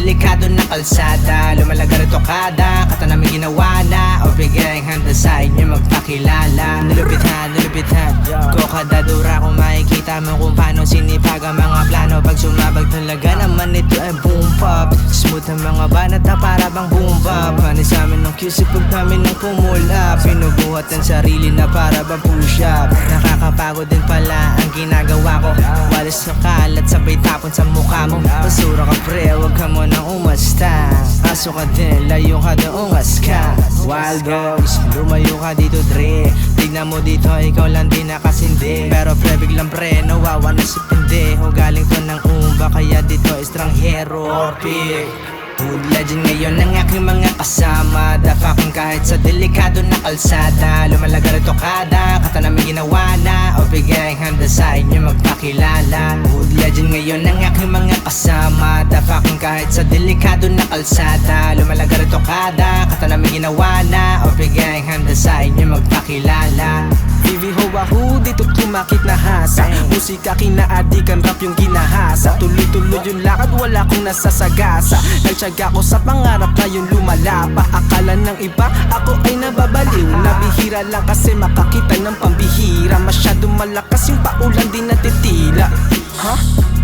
delikado na kalsada. Lumalagar ito kada kata namin ginawa na, o bigay ang handa sa inyo magpakilala. Nilupithan ko kada dura, kung makikita mo kung paano sinipag ang mga plano. Pag sumabag talaga naman ito ay boom pop. Smooth ang mga banat na para bang boom bap. Panis amin ng QC pag namin ng kumula. Pinubuhat ang sarili na para bang push up. Nakakapagod din pala ang ginagawa ko. Walis na kalat sabay tapon sa mukha mo. Basura ka pre, wag ka mo nang umasta. Aso ka din, layo ka na ungas ka. Wild dogs, lumayo ka dito dre. Tignan mo dito, ikaw lang din nakasindi. Pero pre, biglang pre, nawawa na si pendeho. Galing to ng umba, kaya dito estranghero orpik. Hood legend ngayon ang aking mga kasama. Dafakin kahit sa delikado na kalsada. Lumalagar ito kada kata namin ginawa na, o bigay ang handa sa inyo magpakilala. Hood legend ngayon ang aking mga kasama. Dafakin kahit sa delikado na kalsada. Lumalagar ito kada kata namin ginawa na, o bigay ang handa sa inyo magpakilala. Vivi ho wahoo, dito kumakit na hasa. Musika kinaadikan, rap yung ginahasa. Tuloy-tuloy yung lakad, wala kong nasasagasa. Nagtyaga ko sa pangarap na yung lumalapa. Akala ng iba, ako ay nababaliw. Nabihira lang kasi makakita ng pambihira. Masyadong malakas yung paulan, di natitila.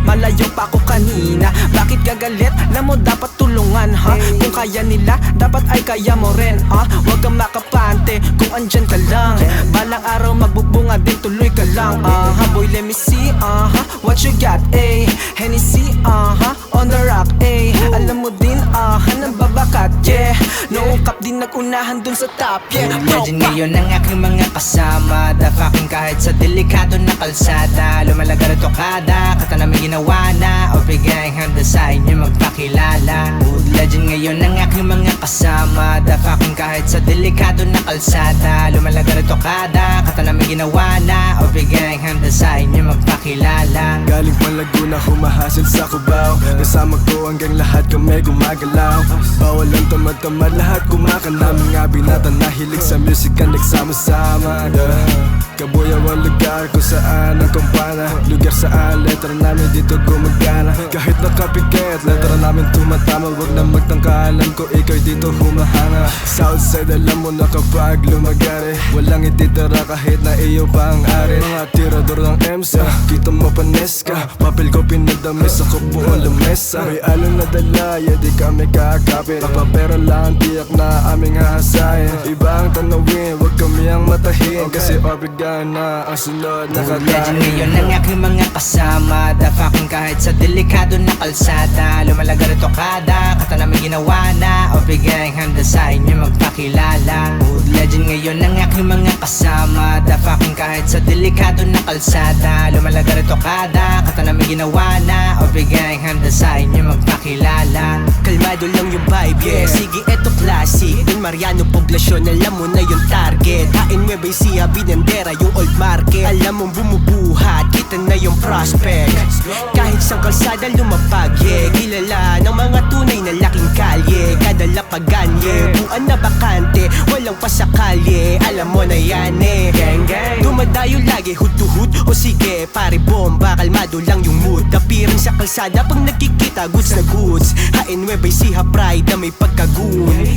Malayo pa ako kanina, bakit gagalit? Na mo dapat tulungan ha. Kung kaya nila, dapat ay kaya mo rin ha. Huwag kang makapante kung andyan ka lang. Balang araw magbubunga din, tuloy ka lang boy, let me see what you got Hennessy on the rock alam mo din nang babakat yeah. Noong din nagunahan dun sa top yeah. Legend ngayon ang aking mga kasama. Dafakin kahit sa delikado na kalsada. Lumalagar ito kada kata namin ginawa na, o bigay ang handa sa inyo magpakilala. Hood legend ngayon ang aking mga kasama. Dafakin kahit sa delikado na kalsada. Lumalagar ito kada kata namin ginawa na, o bigay ang handa sa inyo magpakilala. Galing pang Laguna, humahasil sa Cubao. Kasama ko hanggang lahat kami gumagalaw. Bawal ang tamad-tamad, lahat kumakana. Mga binata na hilig sa music ang nagsama-sama. Kabuyaw ang lugar kung saan ang kampana. Lugar saan letra namin dito gumagana. Kahit nakapikit, letra namin tumatama. Huwag na magtangka, alam ko ikaw dito humahanga. Southside, alam mo na kapag lumagari, walang ititira kahit na iyo pa ang ari. Mga tirador ng EMSA, kita mo panes ka. Papel ko pinadamis, ako po ang lamesa. May alon na dalaya, di kami kakapit. Papapera lang, tiyak na aming hahasahin. Iba ang tanawin, huwag kami ang matahin. Kasi obligan na ang sunod na kakain. Legend ngayon ang aking mga kasama. Dafakin kahit sa delikado na kalsada. Lumalagar ito kada kata namin ginawa na, o bigay ang handa sa inyo magpakilala. Hood legend ngayon ang aking mga kasama. Dafakin kahit sa delikado na kalsada. Lumalagar ito kada kata namin ginawa na, o bigay ang handa sa inyo magpakilala. Kalmado lang yung vibe, yeah. Sige, eto classic Don Mariano, poblasyon, alam mo na yung target. Hain Nueva Ecija, Binandera, yung old market. Alam mong bumubuhat, kita na yung prospect. Kahit sa kalsada lumapag, yeah. Kilala ng mga tunay na laking kalye. Kada lapagan, yeah. Buwan na bakante, walang pasakalye. Alam mo na yan gang gang. Dumadayo lagi, hood to hood. O sige, pare bomba, kalmado lang yung mood. Dapirin sa kalsada pag nagkikita, goods na goods. Hain Nueva Ecija, pride na may pagkagun.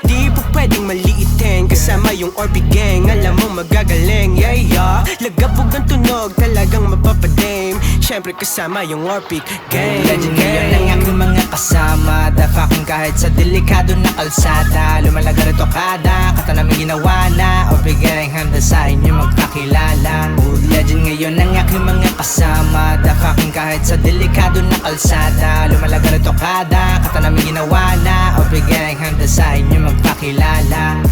Di po pwedeng maliitin, kasama yung Orpik gang. Alam mo magagaling, yeah yeah. Lagabog ang tunog, talagang mapapadame. Syempre kasama yung Orpik gang. Legend ngayon ang aking mga kasama. Dafakin kahit sa delikado na kalsada. Lumalagar ito kada kata namin ginawa na, o bigay ang handa sa inyo magpakilala. Hood legend ngayon ang aking mga kasama. Dafakin kahit sa delikado na kalsada. Lumalagar ito kada kata namin ginawa na, o bigay ang handa sa inyo magpakilala.